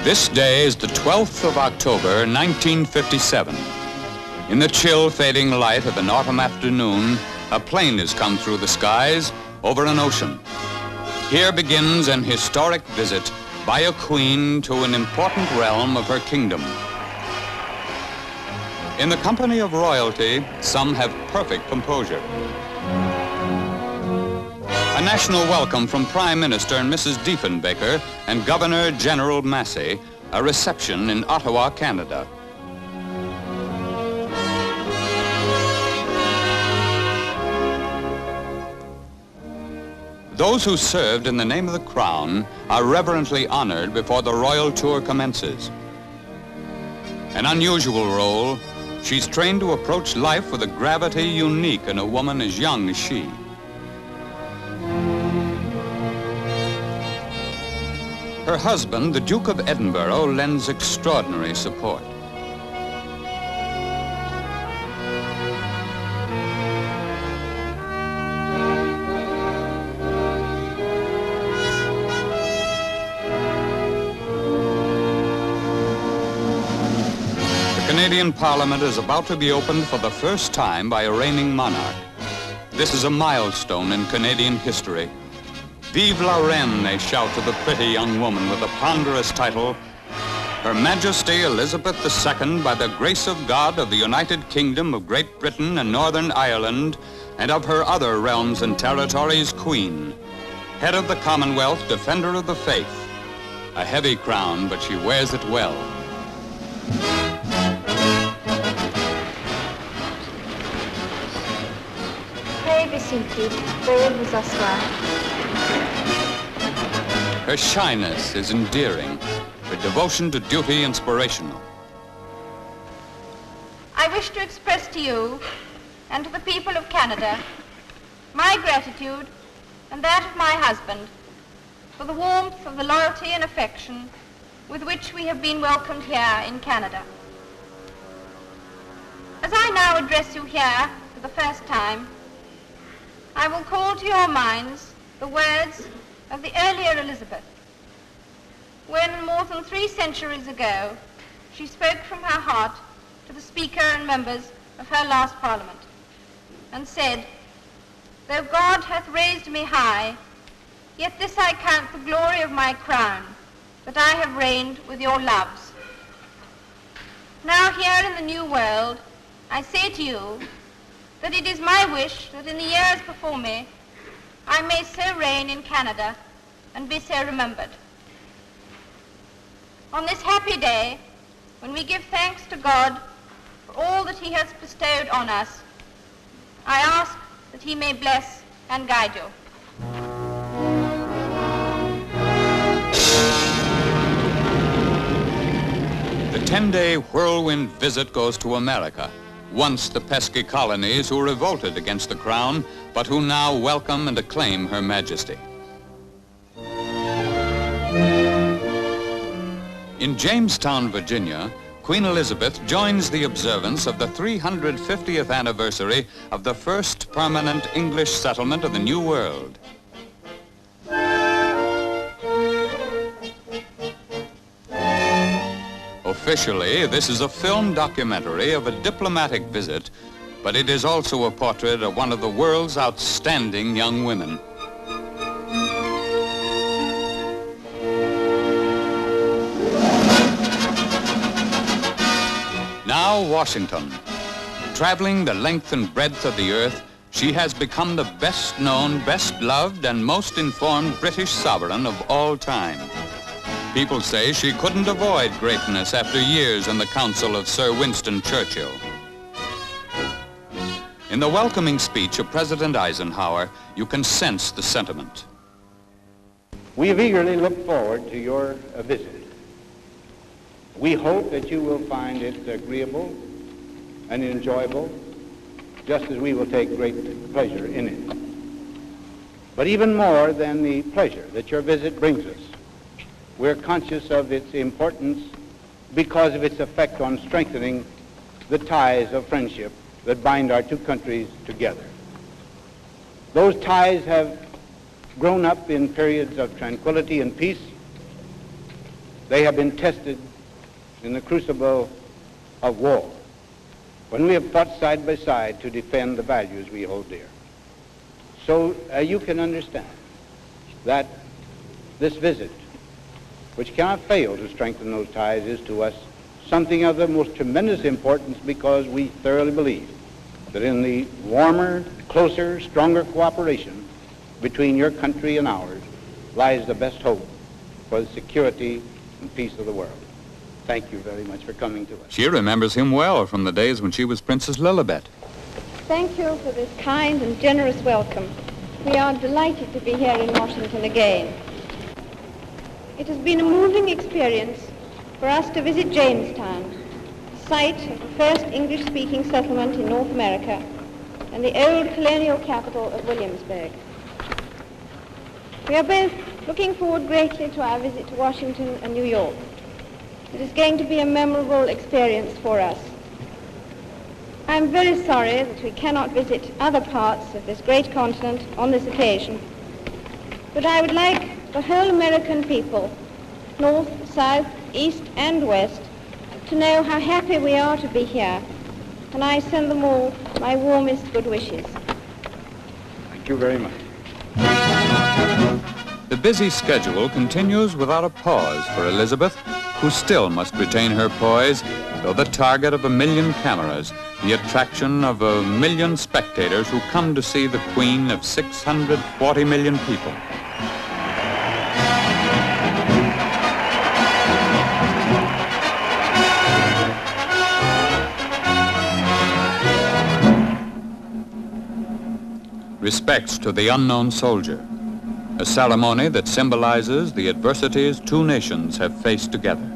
This day is the 12th of October, 1957. In the chill, fading light of an autumn afternoon, a plane has come through the skies over an ocean. Here begins an historic visit by a queen to an important realm of her kingdom. In the company of royalty, some have perfect composure. A national welcome from Prime Minister and Mrs. Diefenbaker and Governor General Massey, a reception in Ottawa, Canada. Those who served in the name of the Crown are reverently honored before the royal tour commences. An unusual role, she's trained to approach life with a gravity unique in a woman as young as she. Her husband, the Duke of Edinburgh, lends extraordinary support. The Canadian Parliament is about to be opened for the first time by a reigning monarch. This is a milestone in Canadian history. Vive la Reine, they shout to the pretty young woman with the ponderous title, Her Majesty Elizabeth II, by the grace of God of the United Kingdom of Great Britain and Northern Ireland, and of her other realms and territories, Queen, head of the Commonwealth, defender of the faith. A heavy crown, but she wears it well. Pray be seated, veuillez vous asseoir. Her shyness is endearing, her devotion to duty inspirational. I wish to express to you and to the people of Canada my gratitude and that of my husband for the warmth of the loyalty and affection with which we have been welcomed here in Canada. As I now address you here for the first time, I will call to your minds the words of the earlier Elizabeth, when more than 3 centuries ago she spoke from her heart to the Speaker and members of her last Parliament, and said, "Though God hath raised me high, yet this I count the glory of my crown, that I have reigned with your loves." Now here in the New World, I say to you that it is my wish that in the years before me, I may so reign in Canada and be so remembered. On this happy day, when we give thanks to God for all that he has bestowed on us, I ask that he may bless and guide you. The 10-day whirlwind visit goes to America. Once the pesky colonies who revolted against the crown, but who now welcome and acclaim Her Majesty. In Jamestown, Virginia, Queen Elizabeth joins the observance of the 350th anniversary of the first permanent English settlement of the New World. Officially, this is a film documentary of a diplomatic visit, but it is also a portrait of one of the world's outstanding young women. Now Washington. Traveling the length and breadth of the earth, she has become the best known, best loved, and most informed British sovereign of all time. People say she couldn't avoid greatness after years in the council of Sir Winston Churchill. In the welcoming speech of President Eisenhower, you can sense the sentiment. We have eagerly looked forward to your visit. We hope that you will find it agreeable and enjoyable, just as we will take great pleasure in it. But even more than the pleasure that your visit brings us, we're conscious of its importance because of its effect on strengthening the ties of friendship that bind our two countries together. Those ties have grown up in periods of tranquility and peace, They have been tested in the crucible of war, when we have fought side by side to defend the values we hold dear. So you can understand that this visit, which cannot fail to strengthen those ties, is to us something of the most tremendous importance, because we thoroughly believe that in the warmer, closer, stronger cooperation between your country and ours lies the best hope for the security and peace of the world. Thank you very much for coming to us. She remembers him well from the days when she was Princess Lilibet. Thank you for this kind and generous welcome. We are delighted to be here in Washington again. It has been a moving experience for us to visit Jamestown, site of the first English-speaking settlement in North America and the old colonial capital of Williamsburg. We are both looking forward greatly to our visit to Washington and New York. It is going to be a memorable experience for us. I am very sorry that we cannot visit other parts of this great continent on this occasion, but I would like the whole American people, north, south, east and west, to know how happy we are to be here, and I send them all my warmest good wishes. Thank you very much. The busy schedule continues without a pause for Elizabeth, who still must retain her poise, though the target of 1 million cameras, the attraction of 1 million spectators who come to see the Queen of 640 million people. Respects to the unknown soldier, a ceremony that symbolizes the adversities two nations have faced together.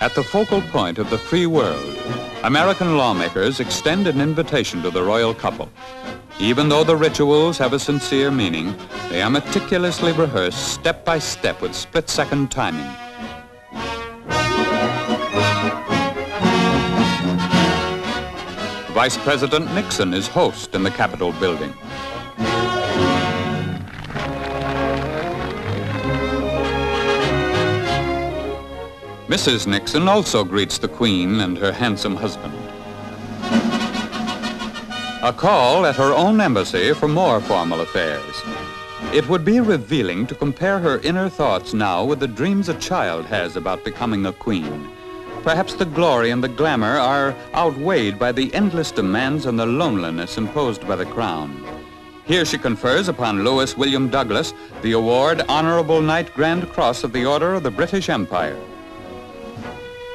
At the focal point of the free world, American lawmakers extend an invitation to the royal couple. Even though the rituals have a sincere meaning, they are meticulously rehearsed step by step with split-second timing. Vice President Nixon is host in the Capitol building. Mrs. Nixon also greets the Queen and her handsome husband. A call at her own embassy for more formal affairs. It would be revealing to compare her inner thoughts now with the dreams a child has about becoming a queen. Perhaps the glory and the glamour are outweighed by the endless demands and the loneliness imposed by the crown. Here she confers upon Louis William Douglas the award Honorable Knight Grand Cross of the Order of the British Empire.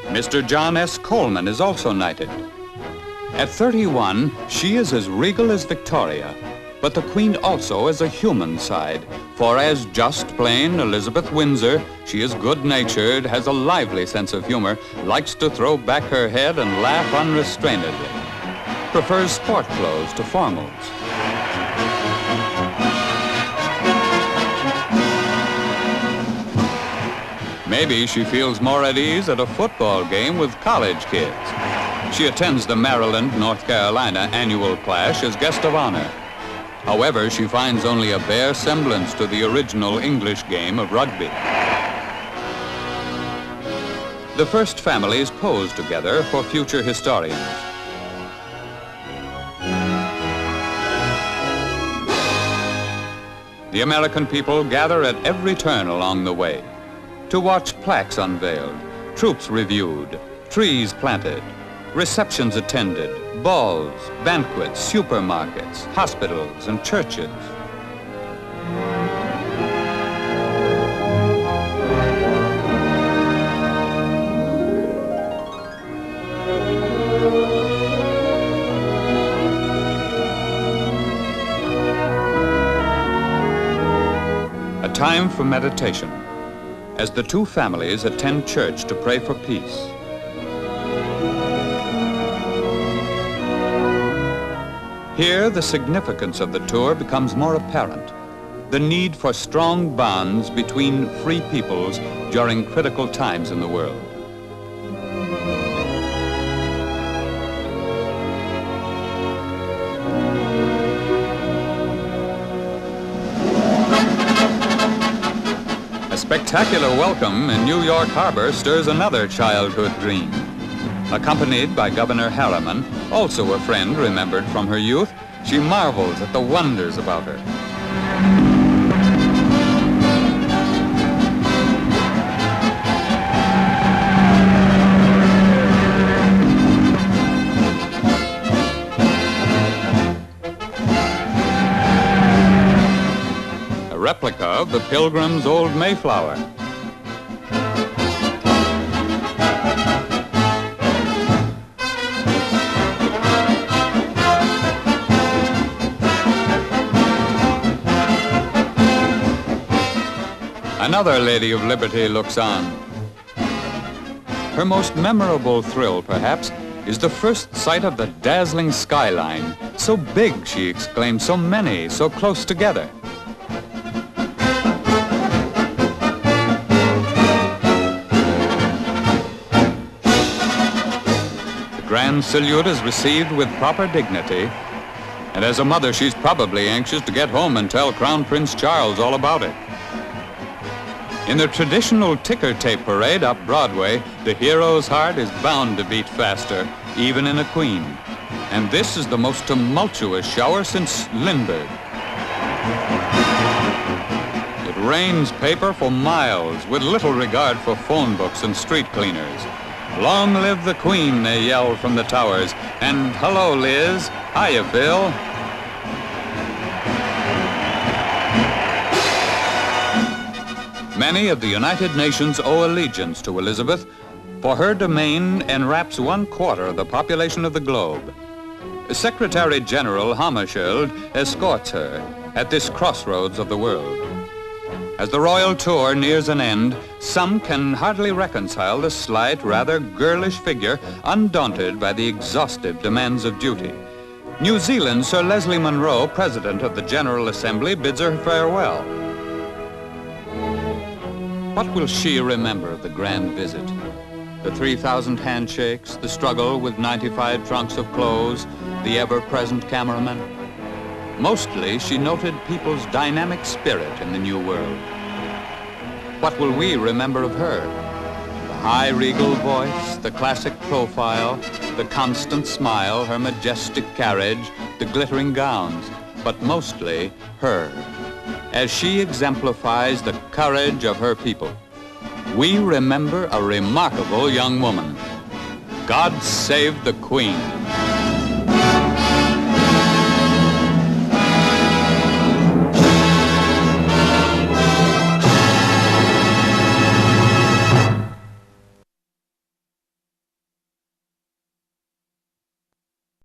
Mr. John S. Coleman is also knighted. At 31, she is as regal as Victoria, but the Queen also has a human side, for as just plain Elizabeth Windsor, she is good-natured, has a lively sense of humor, likes to throw back her head and laugh unrestrainedly, prefers sport clothes to formals. Maybe she feels more at ease at a football game with college kids. She attends the Maryland-North Carolina annual clash as guest of honor. However, she finds only a bare semblance to the original English game of rugby. The first families pose together for future historians. The American people gather at every turn along the way to watch plaques unveiled, troops reviewed, trees planted, receptions attended, balls, banquets, supermarkets, hospitals, and churches. A time for meditation, as the two families attend church to pray for peace. Here, the significance of the tour becomes more apparent. The need for strong bonds between free peoples during critical times in the world. A spectacular welcome in New York Harbor stirs another childhood dream. Accompanied by Governor Harriman, also a friend remembered from her youth, she marvels at the wonders about her. A replica of the Pilgrim's old Mayflower. Another Lady of Liberty looks on. Her most memorable thrill, perhaps, is the first sight of the dazzling skyline. So big, she exclaimed, so many, so close together. The grand salute is received with proper dignity, and as a mother, she's probably anxious to get home and tell Crown Prince Charles all about it. In the traditional Tickertape parade up Broadway, the hero's heart is bound to beat faster, even in a queen. And this is the most tumultuous shower since Lindbergh. It rains paper for miles, with little regard for phone books and street cleaners. Long live the Queen, they yell from the towers. And hello, Liz. Hiya, Phil. Many of the United Nations owe allegiance to Elizabeth, for her domain enwraps 1/4 of the population of the globe. Secretary General Hammerskojld escorts her at this crossroads of the world. As the royal tour nears an end, some can hardly reconcile the slight, rather girlish figure undaunted by the exhaustive demands of duty. New Zealand's Sir Leslie Munro, President of the General Assembly, bids her farewell. What will she remember of the grand visit? The 3,000 handshakes, the struggle with 95 trunks of clothes, the ever-present cameraman? Mostly, she noted people's dynamic spirit in the new world. What will we remember of her? The high regal voice, the classic profile, the constant smile, her majestic carriage, the glittering gowns, but mostly her, as she exemplifies the courage of her people. We remember a remarkable young woman. God save the Queen.